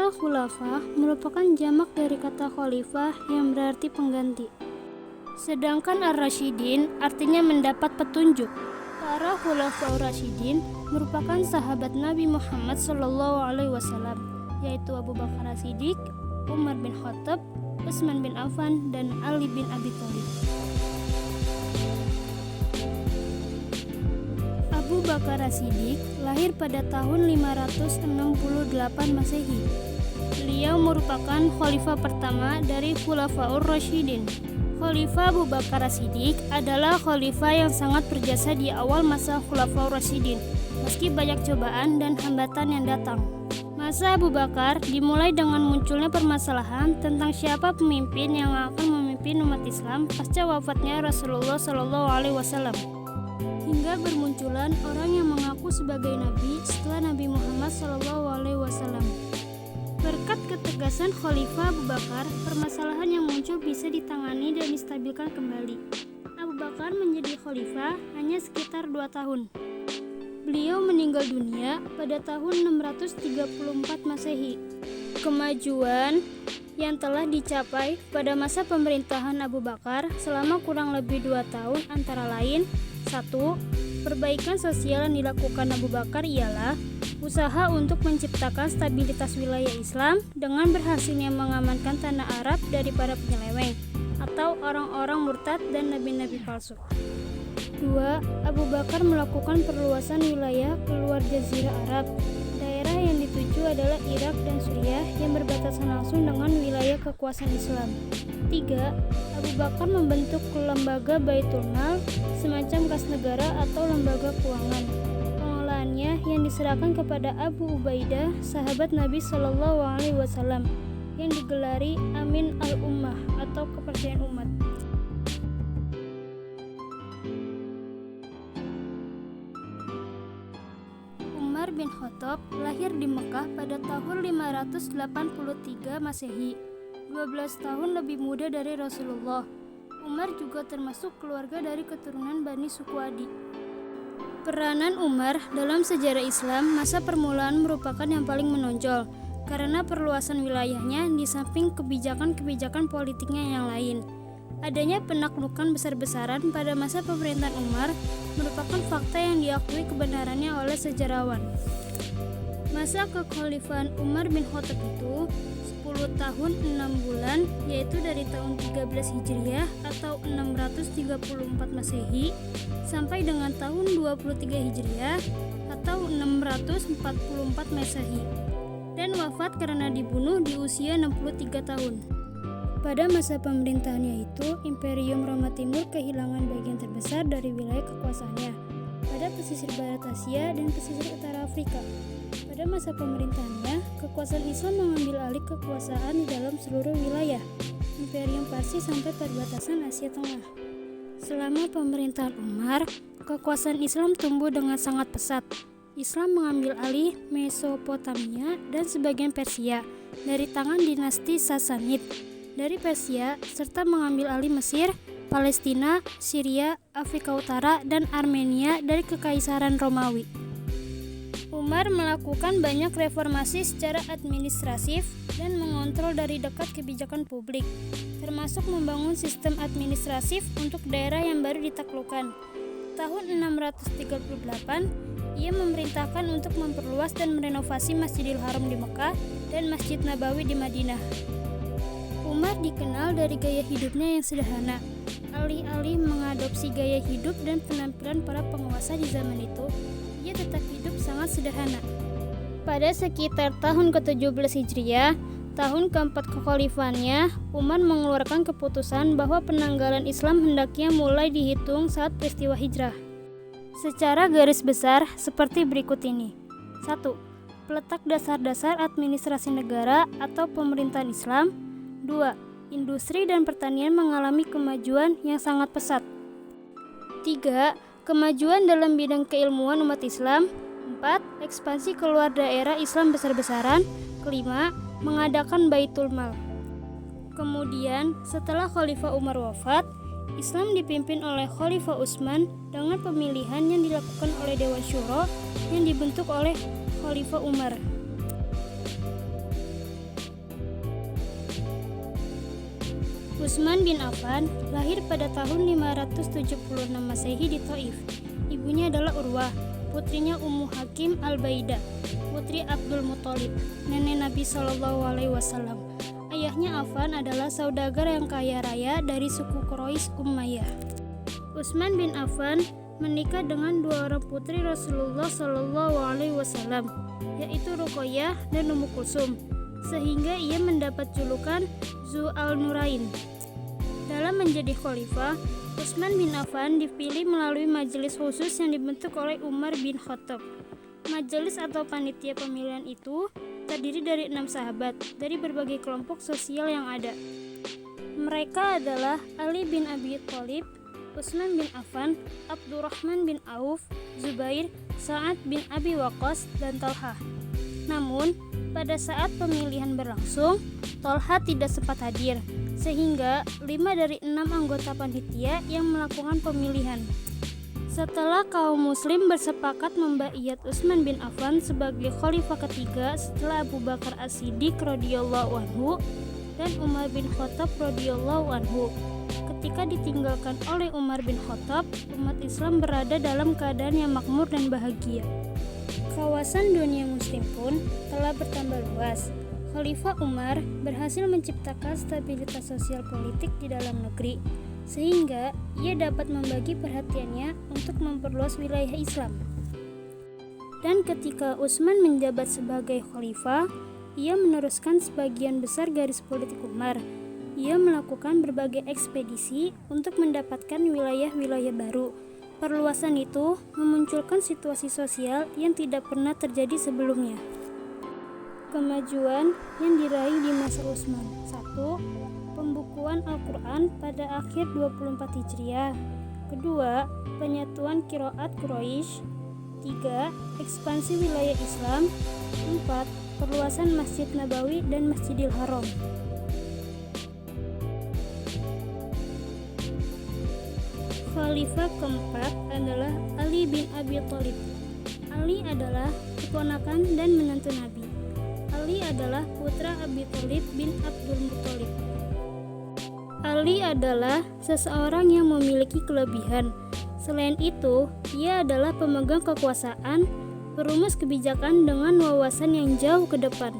Kata khulafa merupakan jamak dari kata khalifah yang berarti pengganti. Sedangkan ar-rasyidin artinya mendapat petunjuk. Para khulafaur rasyidin merupakan sahabat Nabi Muhammad SAW, yaitu Abu Bakar As-Siddiq, Umar bin Khattab, Utsman bin Affan, dan Ali bin Abi Thalib. Abu Bakar As-Siddiq lahir pada tahun 568 Masehi. Beliau merupakan khalifah pertama dari Khulafaur Rasyidin. Khalifah Abu Bakar As-Siddiq adalah khalifah yang sangat berjasa di awal masa Khulafaur Rasyidin, meski banyak cobaan dan hambatan yang datang. Masa Abu Bakar dimulai dengan munculnya permasalahan tentang siapa pemimpin yang akan memimpin umat Islam pasca wafatnya Rasulullah SAW. Hingga bermunculan orang yang mengaku sebagai nabi setelah Nabi Muhammad SAW. Berkat ketegasan Khalifah Abu Bakar, permasalahan yang muncul bisa ditangani dan distabilkan kembali. Abu Bakar menjadi khalifah hanya sekitar 2 tahun. Beliau meninggal dunia pada tahun 634 Masehi. Kemajuan yang telah dicapai pada masa pemerintahan Abu Bakar selama kurang lebih 2 tahun antara lain: 1. Perbaikan sosial yang dilakukan Abu Bakar ialah usaha untuk menciptakan stabilitas wilayah Islam dengan berhasilnya mengamankan tanah Arab dari para penyeleweng atau orang-orang murtad dan nabi-nabi palsu. 2. Abu Bakar melakukan perluasan wilayah keluar Jazirah Arab. Daerah yang dituju adalah Irak dan Suriah yang berbatasan langsung dengan wilayah kekuasaan Islam. 3. Abu Bakar membentuk lembaga Baitul Mal, semacam kas negara atau lembaga keuangan. Pengelolaannya yang diserahkan kepada Abu Ubaidah, sahabat Nabi SAW, yang digelari Amin al-Ummah atau kepercayaan umat. Umar bin Khattab lahir di Mekah pada tahun 583 Masehi, 12 tahun lebih muda dari Rasulullah. Umar juga termasuk keluarga dari keturunan Bani suku Adi. Peranan Umar dalam sejarah Islam masa permulaan merupakan yang paling menonjol karena perluasan wilayahnya di samping kebijakan-kebijakan politiknya yang lain. Adanya penaklukan besar-besaran pada masa pemerintahan Umar merupakan fakta yang diakui kebenarannya oleh sejarawan. Masa kekhalifahan Umar bin Khattab itu 10 tahun 6 bulan, yaitu dari tahun 13 Hijriah atau 634 Masehi sampai dengan tahun 23 Hijriah atau 644 Masehi, dan wafat karena dibunuh di usia 63 tahun. Pada masa pemerintahannya itu, Imperium Roma Timur kehilangan bagian terbesar dari wilayah kekuasaannya pada pesisir barat Asia dan pesisir utara Afrika. Pada masa pemerintahannya, kekuasaan Islam mengambil alih kekuasaan di dalam seluruh wilayah Imperium Parsi sampai perbatasan Asia Tengah. Selama pemerintahan Umar, kekuasaan Islam tumbuh dengan sangat pesat. Islam mengambil alih Mesopotamia dan sebagian Persia dari tangan dinasti Sasanid dari Persia, serta mengambil alih Mesir, Palestina, Syria, Afrika Utara, dan Armenia dari Kekaisaran Romawi. Umar melakukan banyak reformasi secara administratif dan mengontrol dari dekat kebijakan publik, termasuk membangun sistem administratif untuk daerah yang baru ditaklukkan. Tahun 638, ia memerintahkan untuk memperluas dan merenovasi Masjidil Haram di Mekah dan Masjid Nabawi di Madinah. Umar dikenal dari gaya hidupnya yang sederhana. Alih-alih mengadopsi gaya hidup dan penampilan para penguasa di zaman itu, ia tetap hidup sangat sederhana. Pada sekitar tahun ke-17 Hijriah, tahun keempat kekhalifahannya, Umar mengeluarkan keputusan bahwa penanggalan Islam hendaknya mulai dihitung saat peristiwa hijrah. Secara garis besar seperti berikut ini. 1. Peletak dasar-dasar administrasi negara atau pemerintahan Islam. 2. Industri dan pertanian mengalami kemajuan yang sangat pesat. 3. Kemajuan dalam bidang keilmuan umat Islam. 4. Ekspansi keluar daerah Islam besar-besaran. 5. Mengadakan Baitul Mal. Kemudian, setelah Khalifah Umar wafat, Islam dipimpin oleh Khalifah Utsman dengan pemilihan yang dilakukan oleh Dewan Syuro yang dibentuk oleh Khalifah Umar. Utsman bin Affan lahir pada tahun 576 Masehi di Thaif. Ibunya adalah Urwah, putrinya Ummu Hakim Al-Baidah, putri Abdul Muthalib, nenek Nabi SAW. Ayahnya Affan adalah saudagar yang kaya raya dari suku Quraisy Umayyah. Utsman bin Affan menikah dengan dua orang putri Rasulullah SAW, yaitu Ruqayyah dan Ummu Kulsum, sehingga ia mendapat julukan Zu al-Nurain. Dalam menjadi khalifah, Utsman bin Affan dipilih melalui majelis khusus yang dibentuk oleh Umar bin Khattab. Majelis atau panitia pemilihan itu terdiri dari 6 sahabat dari berbagai kelompok sosial yang ada. Mereka adalah Ali bin Abi Thalib, Utsman bin Affan, Abdurrahman bin Auf, Zubair, Sa'ad bin Abi Waqqas, dan Talha. Namun, pada saat pemilihan berlangsung, Talha tidak sempat hadir, sehingga 5 dari 6 anggota panitia yang melakukan pemilihan. Setelah kaum muslim bersepakat membaiat Utsman bin Affan sebagai khalifah ketiga setelah Abu Bakar As-Siddiq radhiyallahu anhu dan Umar bin Khattab radhiyallahu anhu. Ketika ditinggalkan oleh Umar bin Khattab, umat Islam berada dalam keadaan yang makmur dan bahagia. Kawasan dunia muslim pun telah bertambah luas. Khalifah Umar berhasil menciptakan stabilitas sosial politik di dalam negeri, sehingga ia dapat membagi perhatiannya untuk memperluas wilayah Islam. Dan ketika Utsman menjabat sebagai khalifah, ia meneruskan sebagian besar garis politik Umar. Ia melakukan berbagai ekspedisi untuk mendapatkan wilayah-wilayah baru. Perluasan itu memunculkan situasi sosial yang tidak pernah terjadi sebelumnya. Kemajuan yang diraih di masa Utsman. 1. Pembukuan Al-Quran pada akhir 24 Hijriah. 2. Penyatuan qiraat Quraisy. 3. Ekspansi wilayah Islam. 4. Perluasan Masjid Nabawi dan Masjidil Haram. Khalifah keempat adalah Ali bin Abi Thalib. Ali adalah keponakan dan menantu Nabi. Ali adalah putra Abi Thalib bin Abdul Muthalib. Ali adalah seseorang yang memiliki kelebihan. Selain itu, ia adalah pemegang kekuasaan, perumus kebijakan dengan wawasan yang jauh ke depan.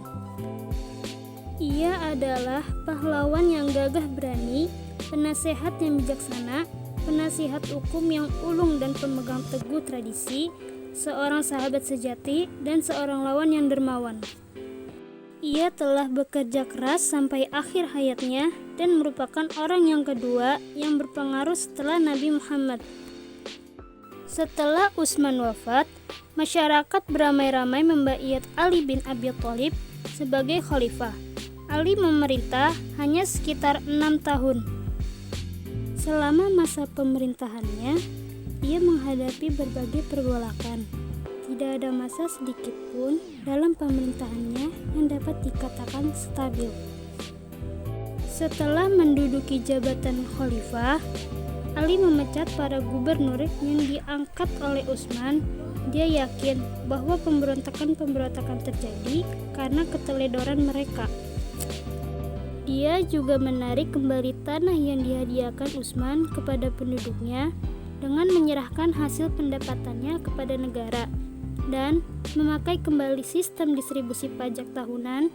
Ia adalah pahlawan yang gagah berani, penasehat yang bijaksana, penasihat hukum yang ulung dan pemegang teguh tradisi, seorang sahabat sejati, dan seorang lawan yang dermawan. Ia telah bekerja keras sampai akhir hayatnya dan merupakan orang yang kedua yang berpengaruh setelah Nabi Muhammad. Setelah Utsman wafat, masyarakat beramai-ramai membaiat Ali bin Abi Thalib sebagai khalifah. Ali memerintah hanya sekitar 6 tahun. Selama masa pemerintahannya, ia menghadapi berbagai pergolakan. Tidak ada masa sedikit pun dalam pemerintahannya yang dapat dikatakan stabil. Setelah menduduki jabatan khalifah, Ali memecat para gubernur yang diangkat oleh Utsman. Dia yakin bahwa pemberontakan terjadi karena keteledoran mereka. Dia juga menarik kembali tanah yang dihadiahkan Utsman kepada penduduknya dengan menyerahkan hasil pendapatannya kepada negara dan memakai kembali sistem distribusi pajak tahunan.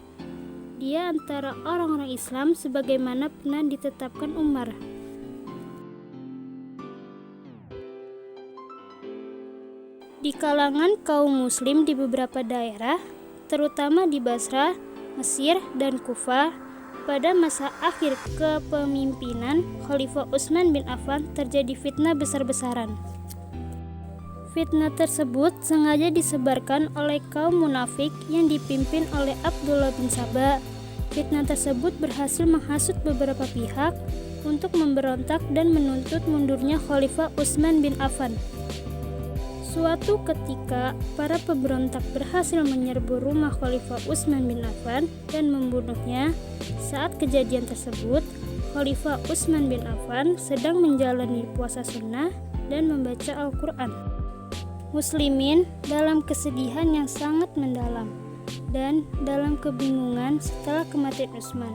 Dia antara orang-orang Islam sebagaimana pernah ditetapkan Umar. Di kalangan kaum muslim di beberapa daerah, terutama di Basrah, Mesir, dan Kufah, pada masa akhir kepemimpinan Khalifah Utsman bin Affan terjadi fitnah besar-besaran. Fitnah tersebut sengaja disebarkan oleh kaum munafik yang dipimpin oleh Abdullah bin Sabah. Fitnah tersebut berhasil menghasut beberapa pihak untuk memberontak dan menuntut mundurnya Khalifah Utsman bin Affan. Suatu ketika, para pemberontak berhasil menyerbu rumah Khalifah Utsman bin Affan dan membunuhnya. Saat kejadian tersebut, Khalifah Utsman bin Affan sedang menjalani puasa sunnah dan membaca Al-Quran. Muslimin dalam kesedihan yang sangat mendalam. dan dalam kebingungan setelah kematian Utsman.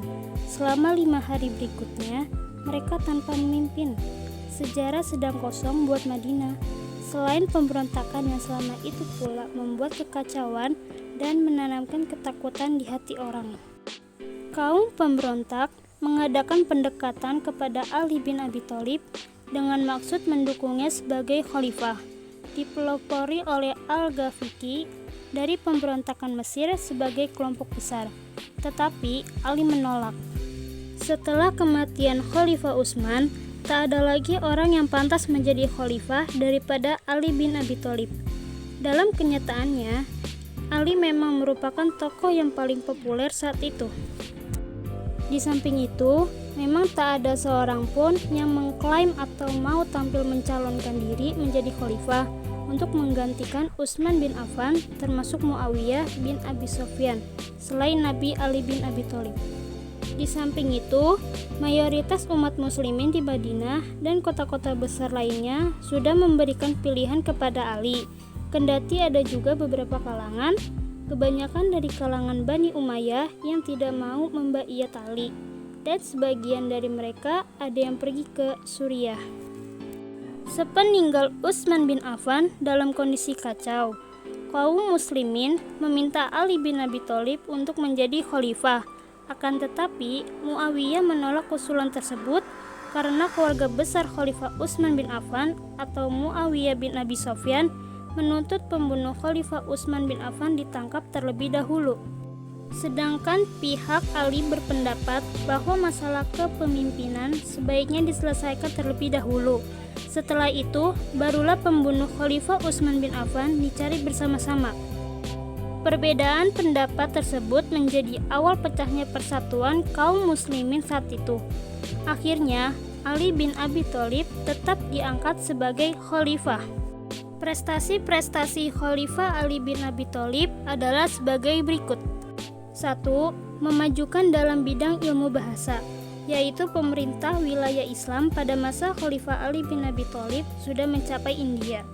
Selama 5 hari berikutnya, mereka tanpa memimpin. Sejarah sedang kosong buat Madinah. Selain pemberontakan yang selama itu pula membuat kekacauan dan menanamkan ketakutan di hati orang. Kaum pemberontak mengadakan pendekatan kepada Ali bin Abi Thalib dengan maksud mendukungnya sebagai khalifah, dipelopori oleh Al-Ghafiqi dari pemberontakan Mesir sebagai kelompok besar. Tetapi Ali menolak. Setelah kematian Khalifah Utsman, tak ada lagi orang yang pantas menjadi khalifah daripada Ali bin Abi Thalib. Dalam kenyataannya, Ali memang merupakan tokoh yang paling populer saat itu. Di samping itu, memang tak ada seorang pun yang mengklaim atau mau tampil mencalonkan diri menjadi khalifah untuk menggantikan Utsman bin Affan, termasuk Muawiyah bin Abi Sufyan, selain Nabi Ali bin Abi Thalib. Di samping itu, mayoritas umat muslimin di Madinah dan kota-kota besar lainnya sudah memberikan pilihan kepada Ali. Kendati ada juga beberapa kalangan, kebanyakan dari kalangan Bani Umayyah yang tidak mau membaiat Ali, dan sebagian dari mereka ada yang pergi ke Suriah. Sepeninggal Utsman bin Affan dalam kondisi kacau, kaum muslimin meminta Ali bin Abi Thalib untuk menjadi khalifah. Akan tetapi, Muawiyah menolak usulan tersebut karena keluarga besar Khalifah Utsman bin Affan atau Muawiyah bin Abi Sufyan menuntut pembunuh Khalifah Utsman bin Affan ditangkap terlebih dahulu. Sedangkan pihak Ali berpendapat bahwa masalah kepemimpinan sebaiknya diselesaikan terlebih dahulu. Setelah itu, barulah pembunuh Khalifah Utsman bin Affan dicari bersama-sama. Perbedaan pendapat tersebut menjadi awal pecahnya persatuan kaum muslimin saat itu. Akhirnya, Ali bin Abi Thalib tetap diangkat sebagai khalifah. Prestasi-prestasi Khalifah Ali bin Abi Thalib adalah sebagai berikut. 1. Memajukan dalam bidang ilmu bahasa, yaitu pemerintah wilayah Islam pada masa Khalifah Ali bin Abi Thalib sudah mencapai India.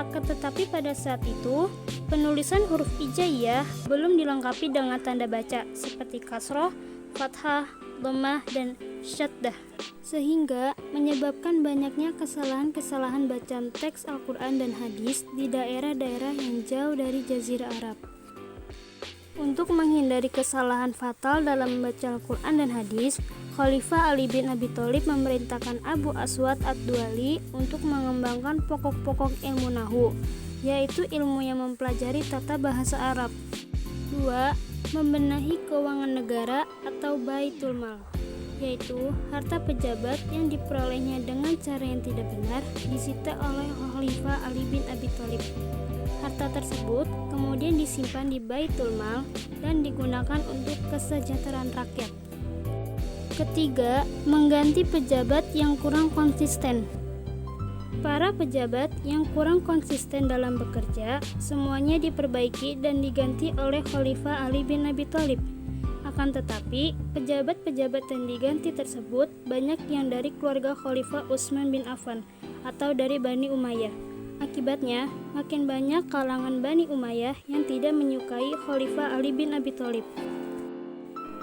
Akan tetapi pada saat itu, penulisan huruf hijaiyah belum dilengkapi dengan tanda baca seperti kasroh, fathah, dhammah, dan syaddah, sehingga menyebabkan banyaknya kesalahan-kesalahan bacaan teks Al-Quran dan hadis di daerah-daerah yang jauh dari Jazirah Arab. Untuk menghindari kesalahan fatal dalam membaca Al-Quran dan hadis, Khalifah Ali bin Abi Thalib memerintahkan Abu Aswad Ad-Duali untuk mengembangkan pokok-pokok ilmu nahwu, yaitu ilmu yang mempelajari tata bahasa Arab. 2. Membenahi keuangan negara atau Baitul Mal, yaitu harta pejabat yang diperolehnya dengan cara yang tidak benar disita oleh Khalifah Ali bin Abi Thalib. Harta tersebut kemudian disimpan di Baitul Mal dan digunakan untuk kesejahteraan rakyat. Ketiga, mengganti pejabat yang kurang konsisten. Para pejabat yang kurang konsisten dalam bekerja semuanya diperbaiki dan diganti oleh Khalifah Ali bin Abi Thalib. Akan tetapi, pejabat-pejabat yang diganti tersebut banyak yang dari keluarga Khalifah Utsman bin Affan atau dari Bani Umayyah. Akibatnya, makin banyak kalangan Bani Umayyah yang tidak menyukai Khalifah Ali bin Abi Thalib.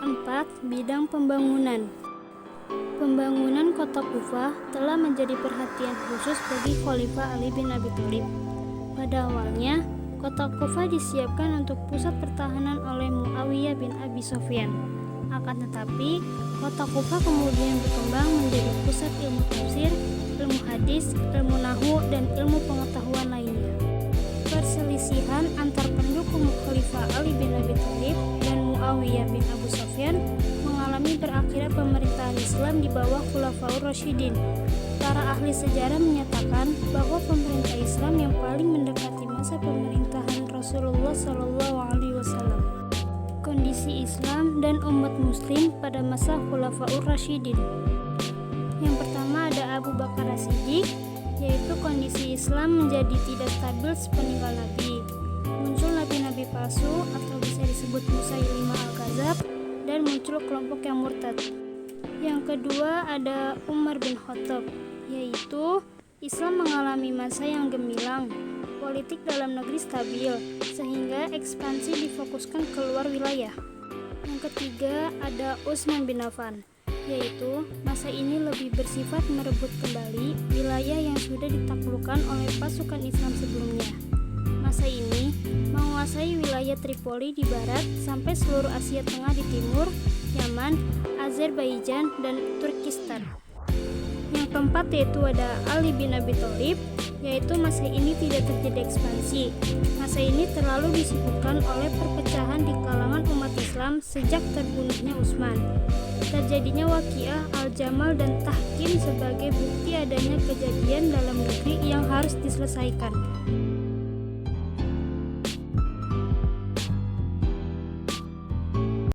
4. Bidang pembangunan. Pembangunan kota Kufah telah menjadi perhatian khusus bagi Khalifah Ali bin Abi Thalib. Pada awalnya, kota Kufah disiapkan untuk pusat pertahanan oleh Muawiyah bin Abi Sufyan. Akan tetapi, kota Kufah kemudian berkembang menjadi pusat ilmu tafsir, ilmu hadis, ilmu nahwu, dan ilmu pengetahuan lainnya. Perselisihan antar pendukung Khalifah Ali bin Abi Thalib dan Muawiyah bin Abu Sufyan mengalami berakhirnya pemerintahan Islam di bawah Khulafaur Rasyidin. Para ahli sejarah menyatakan bahwa pemerintah Islam yang paling mendekati masa pemerintahan Rasulullah SAW. Kondisi Islam dan umat Muslim pada masa Khulafaur Rasyidin. Yang pertama ada Abu Bakar As-Siddiq, yaitu kondisi Islam menjadi tidak stabil sepeninggal Nabi. Muncul nabi-nabi palsu atau bisa disebut Musailimah Al-Kadzab dan muncul kelompok yang murtad. Yang kedua ada Umar bin Khattab, yaitu Islam mengalami masa yang gemilang. politik dalam negeri stabil, sehingga ekspansi difokuskan keluar wilayah. Yang ketiga ada Utsman bin Affan, yaitu masa ini lebih bersifat merebut kembali wilayah yang sudah ditaklukkan oleh pasukan Islam sebelumnya. Masa ini menguasai wilayah Tripoli di barat sampai seluruh Asia Tengah di timur, Yaman, Azerbaijan, dan Turkistan. Yang keempat yaitu ada Ali bin Abi Thalib, yaitu masa ini tidak terjadi ekspansi. Masa ini terlalu disibukkan oleh perpecahan di kalangan umat Islam sejak terbunuhnya Utsman. Terjadinya Waqiah Al-Jamal dan Tahkim sebagai bukti adanya kejadian dalam negeri yang harus diselesaikan.